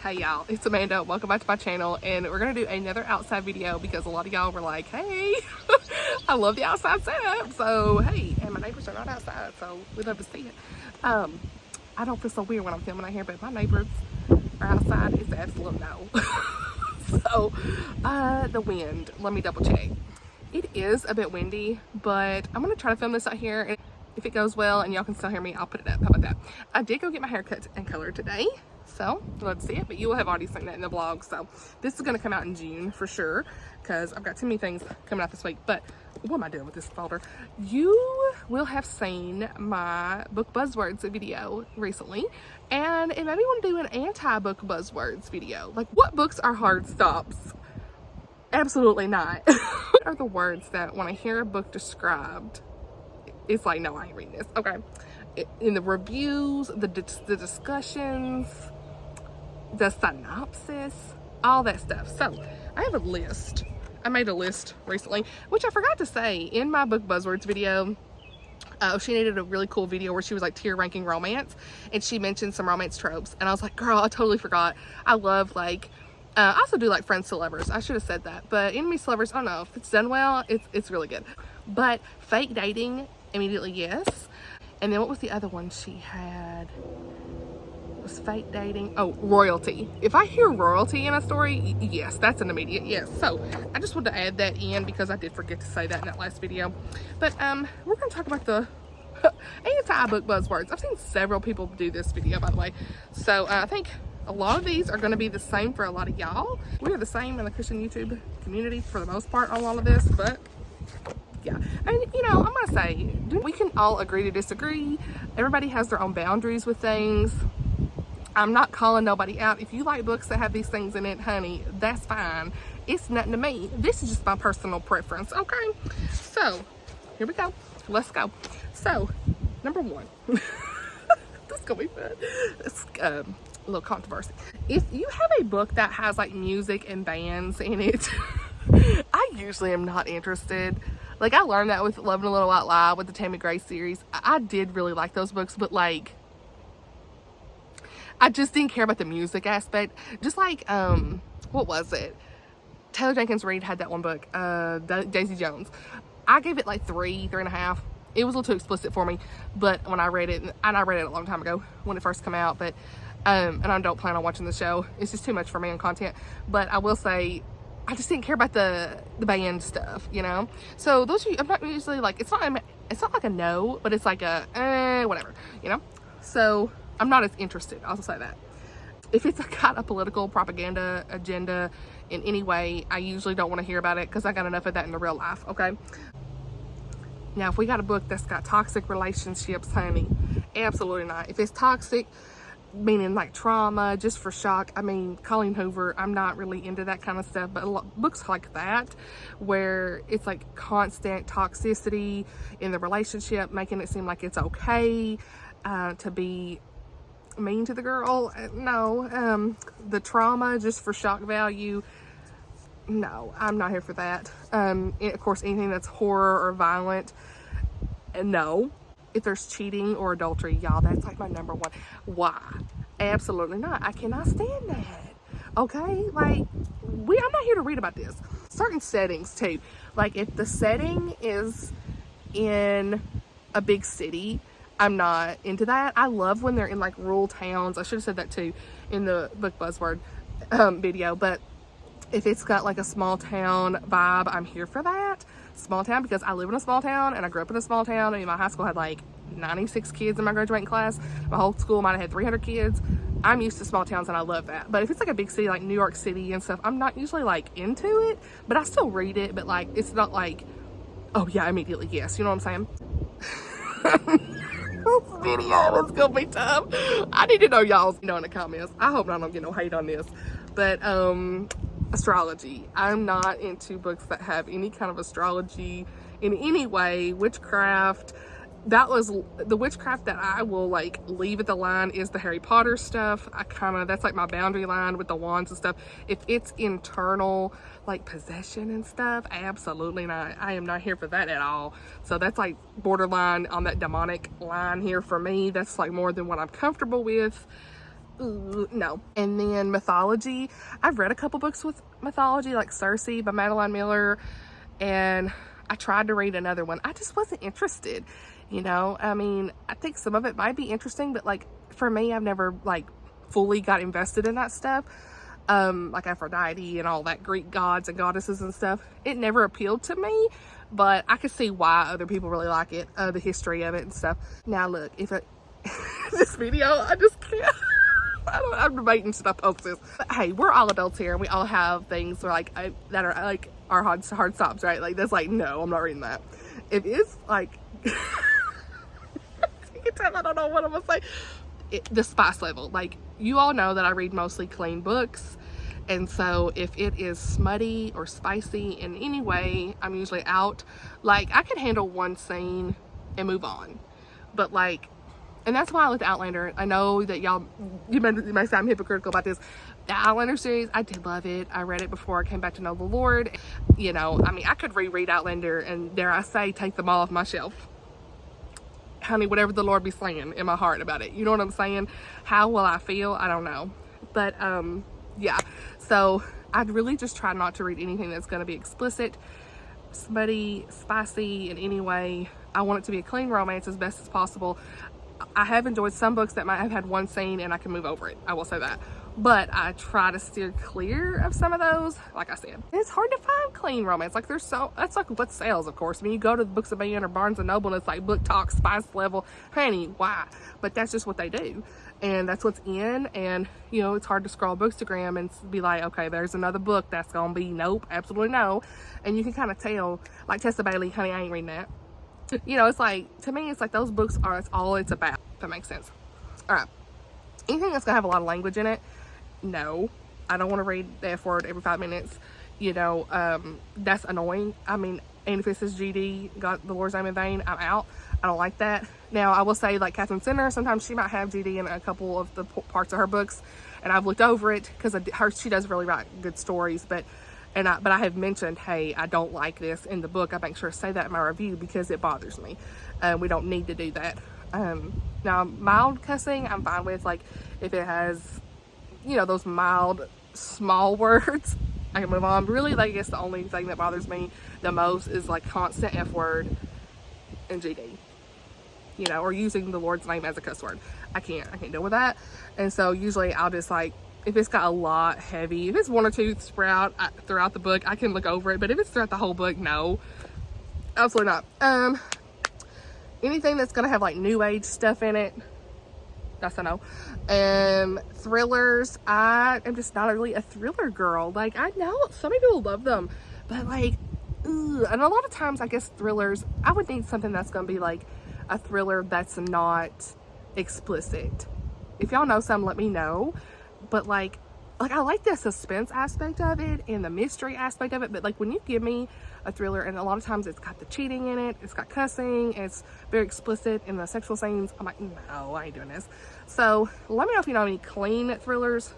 Hey y'all, it's Amanda. Welcome back to my channel, and we're gonna do another outside video because a lot of y'all were like, hey, I love the outside setup. So hey, and my neighbors are not outside, so we'd love to see it. I don't feel so weird when I'm filming out here, but my neighbors are outside. It's an absolute no. So the wind, let me double check. It is a bit windy, but I'm gonna try to film this out here, and if it goes well and y'all can still hear me, I'll put it up. How about that? I did go get my hair cut and colored today, so let's see it, but you will have already seen that in the vlog. So this is going to come out in June for sure, because I've got too many things coming out this week. But what am I doing with this folder? You will have seen my book buzzwords video recently, and it made me want to do an anti-book buzzwords video. Like, what books are hard stops? Absolutely not. What are the words that when I hear a book described, it's like, no, I ain't reading this. Okay. In the reviews, the discussions, the synopsis, all that stuff. So I have a list. I made a list recently, which I forgot to say in my book buzzwords video. She needed a really cool video where she was like tier ranking romance, and she mentioned some romance tropes, and I was like, girl, I totally forgot. I love like I also do like friends to lovers. I should have said that, but enemies to lovers, I don't know, if it's done well, it's really good. But fake dating, immediately yes. And then what was the other one she had? It was fake dating. Oh, royalty. If I hear royalty in a story, yes, that's an immediate yes. So I just wanted to add that in because I did forget to say that in that last video. But we're going to talk about the anti-book buzzwords. I've seen several people do this video, by the way. So I think a lot of these are going to be the same for a lot of y'all. We are the same in the Christian YouTube community for the most part on all of this, but yeah. And you know, I'm gonna say we can all agree to disagree. Everybody has their own boundaries with things. I'm not calling nobody out. If you like books that have these things in it, honey, that's fine. It's nothing to me. This is just my personal preference. Okay, so here we go. Let's go. So number one, this is gonna be fun. It's a little controversy. If you have a book that has like music and bands in it, I usually am not interested. Like, I learned that with Loving a Little White Lie with the Tammy Gray series. I did really like those books, but like, I just didn't care about the music aspect. Just like, what was it? Taylor Jenkins Reid had that one book, Daisy Jones. I gave it like 3.5. It was a little too explicit for me, but when I read it, and I read it a long time ago when it first came out, but, and I don't plan on watching the show. It's just too much for me in content. But I will say, I just didn't care about the band stuff, you know? So those are, I'm not usually like, it's not like a no, but it's like a, whatever, you know? So I'm not as interested, I'll say that. If it's got a political propaganda agenda in any way, I usually don't want to hear about it because I got enough of that in the real life, okay? Now, if we got a book that's got toxic relationships, honey, absolutely not. If it's toxic, meaning like trauma, just for shock, I mean, Colleen Hoover, I'm not really into that kind of stuff, but books like that where it's like constant toxicity in the relationship, making it seem like it's okay to be mean to the girl, no. The trauma just for shock value, no, I'm not here for that. Of course, anything that's horror or violent, no. If there's cheating or adultery, y'all, that's like my number one. Why? Absolutely not. I cannot stand that. Okay? Like, I'm not here to read about this. Certain settings, too. Like, if the setting is in a big city, I'm not into that. I love when they're in, like, rural towns. I should have said that, too, in the book buzzword video. But if it's got, like, a small town vibe, I'm here for that. Small town, because I live in a small town and I grew up in a small town. I mean, my high school had like 96 kids in my graduating class. My whole school might have had 300 kids. I'm used to small towns and I love that. But if it's like a big city like New York City and stuff, I'm not usually like into it, but I still read it. But like, it's not like, oh yeah, immediately yes, you know what I'm saying? This video is gonna be tough. I need to know y'all's in the comments. I hope I don't get no hate on this, but astrology. I'm not into books that have any kind of astrology in any way. Witchcraft. That was the witchcraft that I will like leave at the line is the Harry Potter stuff. That's like my boundary line with the wands and stuff. If it's internal, like possession and stuff, absolutely not. I am not here for that at all. So that's like borderline on that demonic line here for me. That's like more than what I'm comfortable with. no. And then mythology, I've read a couple books with mythology, like Circe by Madeline Miller, and I tried to read another one. I just wasn't interested, you know. I mean, I think some of it might be interesting, but like for me, I've never like fully got invested in that stuff. Like Aphrodite and all that Greek gods and goddesses and stuff. It never appealed to me, but I could see why other people really like it, the history of it and stuff. Now look, if it, this video, I just can't. I'm debating should I post this. But hey, we're all adults here and we all have things like that are like our hard stops, right? Like that's like, no, I'm not reading that. If it's like, you can tell I don't know what I'm gonna say. The spice level, like you all know that I read mostly clean books, and so if it is smutty or spicy in any way, I'm usually out. Like I can handle one scene and move on, but like, and that's why I like the Outlander. I know that y'all, you may say I'm hypocritical about this. The Outlander series, I did love it. I read it before I came back to know the Lord. You know, I mean, I could reread Outlander and dare I say, take them all off my shelf. Honey, whatever the Lord be saying in my heart about it. You know what I'm saying? How will I feel? I don't know. But, yeah. So, I'd really just try not to read anything that's going to be explicit, smutty, spicy in any way. I want it to be a clean romance as best as possible. I have enjoyed some books that might have had one scene and I can move over it. I will say that. But I try to steer clear of some of those. Like I said, it's hard to find clean romance. Like there's so, that's like what sells, of course. I mean, you go to the Books of Bayonne or Barnes and Noble and it's like book talk, spice level. Honey, why? But that's just what they do. And that's what's in. And, you know, it's hard to scroll Bookstagram and be like, okay, there's another book that's going to be nope, absolutely no. And you can kind of tell, like Tessa Bailey, honey, I ain't reading that. You know, it's like, to me, it's like those books are, it's all it's about, if that makes sense. All right. Anything that's going to have a lot of language in it, no. I don't want to read the F word every 5 minutes. You know, that's annoying. I mean, and if it says GD, got the Lord's name in vain, I'm out. I don't like that. Now, I will say, like Catherine Sinner, sometimes she might have GD in a couple of the parts of her books, and I've looked over it because she does really write good stories, but I have mentioned, hey, I don't like this in the book. I make sure to say that in my review because it bothers me. We don't need to do that. Now, mild cussing, I'm fine with. Like, if it has, you know, those mild, small words, I can move on. Really, like, I guess the only thing that bothers me the most is, like, constant F word and GD. You know, or using the Lord's name as a cuss word. I can't deal with that. And so, usually, I'll just, like, if it's got a lot heavy, if it's one or two throughout the book, I can look over it. But if it's throughout the whole book, no, absolutely not. Anything that's gonna have like new age stuff in it, that's a no. Thrillers, I am just not really a thriller girl. Like I know some people love them, but like, ugh. And a lot of times, I guess thrillers, I would need something that's gonna be like a thriller that's not explicit. If y'all know some, let me know. But like I like the suspense aspect of it and the mystery aspect of it, but like when you give me a thriller and a lot of times it's got the cheating in it, it's got cussing, it's very explicit in the sexual scenes, I'm like, no, I ain't doing this. So let me know if you know any clean thrillers.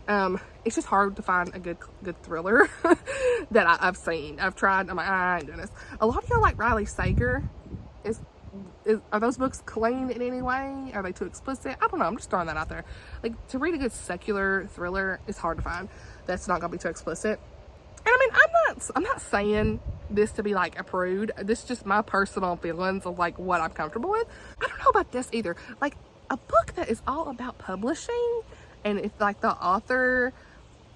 It's just hard to find a good thriller that I've seen. I've tried, I'm like, I ain't doing this. A lot of y'all like Riley Sager. Are those books clean in any way? Are they too explicit? I don't know. I'm just throwing that out there. Like, to read a good secular thriller is hard to find. That's not gonna be too explicit. And I mean, I'm not saying this to be like a prude. This is just my personal feelings of like what I'm comfortable with. I don't know about this either. Like a book that is all about publishing, and it's like the author,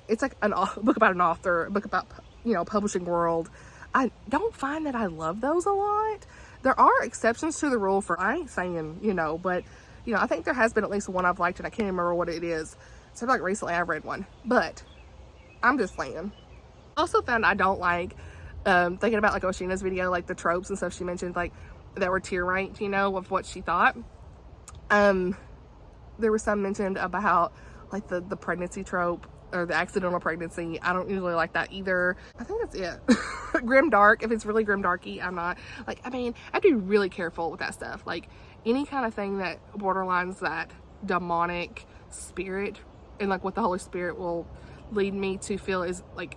it's like a book about an author, a book about, you know, publishing world. I don't find that I love those a lot. There are exceptions to the rule for, I ain't saying, you know, but, you know, I think there has been at least one I've liked and I can't remember what it is. So like recently I've read one, but I'm just saying. Also found I don't like, thinking about like Oshina's video, like the tropes and stuff she mentioned, like that were tier ranked, you know, of what she thought. There was some mentioned about like the pregnancy trope or the accidental pregnancy. I don't usually like that either. I think that's it. Grim dark, if it's really grim darky, I'm not. Like, I mean, I have to be really careful with that stuff. Like, any kind of thing that borderlines that demonic spirit and like what the Holy Spirit will lead me to feel is like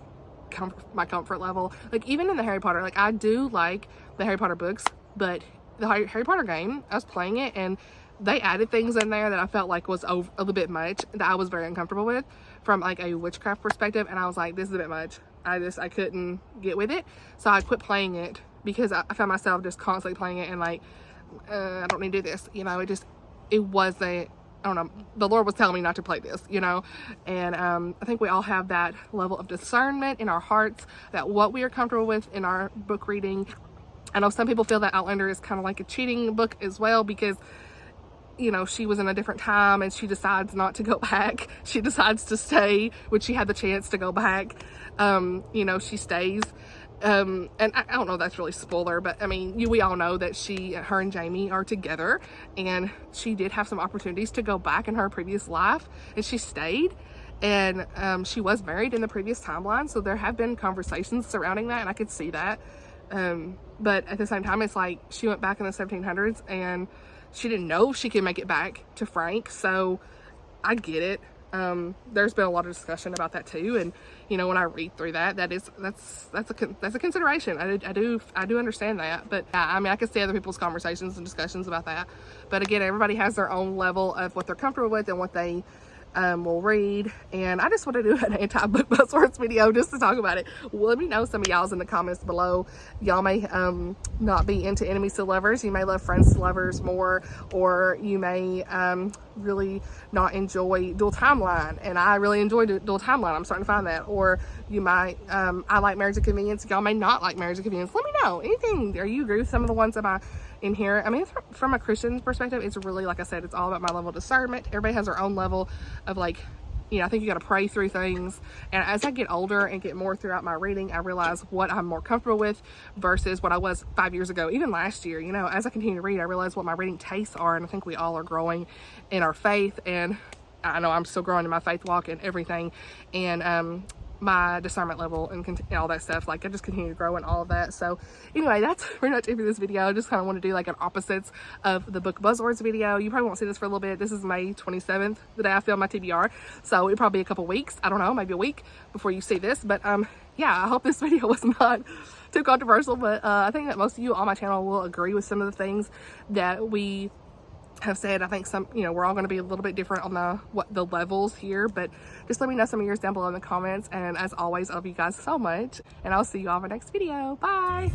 my comfort level. Like, even in the Harry Potter, like I do like the Harry Potter books, but the Harry Potter game, I was playing it and they added things in there that I felt like was a little bit much, that I was very uncomfortable with from like a witchcraft perspective. And I was like, this is a bit much. I couldn't get with it. So I quit playing it because I found myself just constantly playing it and like, I don't need to do this. You know, it wasn't, I don't know, the Lord was telling me not to play this, you know. And I think we all have that level of discernment in our hearts, that what we are comfortable with in our book reading. I know some people feel that Outlander is kind of like a cheating book as well, because, you know, she was in a different time and she decides not to go back. She decides to stay when she had the chance to go back. You know, she stays. And I don't know if that's really spoiler, but I mean, we all know that her and Jamie are together, and she did have some opportunities to go back in her previous life, and she stayed. And she was married in the previous timeline, so there have been conversations surrounding that, and I could see that. But at the same time, it's like she went back in the 1700s and she didn't know if she could make it back to Frank, so I get it. There's been a lot of discussion about that too, and you know, when I read through that's a consideration. I do understand that, but I mean, I can see other people's conversations and discussions about that. But again, everybody has their own level of what they're comfortable with and what they will read, and I just want to do an anti-book buzzwords video just to talk about it. Let me know, some of y'all's in the comments below. Y'all may not be into enemies to lovers. You may love friends to lovers more, or you may really not enjoy dual timeline, and I really enjoy dual timeline. I'm starting to find that. Or you might I like marriage of convenience. Y'all may not like marriage of convenience. Let me know anything. Are you agree with some of the ones that I in here? I mean, from a Christian perspective, it's really, like I said, it's all about my level of discernment. Everybody has their own level of, like, you know, I think you got to pray through things. And as I get older and get more throughout my reading, I realize what I'm more comfortable with versus what I was 5 years ago, even last year. You know, as I continue to read, I realize what my reading tastes are, and I think we all are growing in our faith. And I know I'm still growing in my faith walk and everything, and my discernment level and all that stuff. Like, I just continue to grow in all of that. So anyway, that's pretty much it for this video. I just kind of want to do like an opposites of the book buzzwords video. You probably won't see this for a little bit. This is May 27th, the day I filmed my TBR, so it'll probably be a couple weeks, I don't know, maybe a week before you see this. But yeah, I hope this video was not too controversial, but I think that most of you on my channel will agree with some of the things that we have said. I think some, you know, we're all going to be a little bit different on the levels here, but just let me know some of yours down below in the comments. And as always, I love you guys so much, and I'll see you all in my next video. Bye.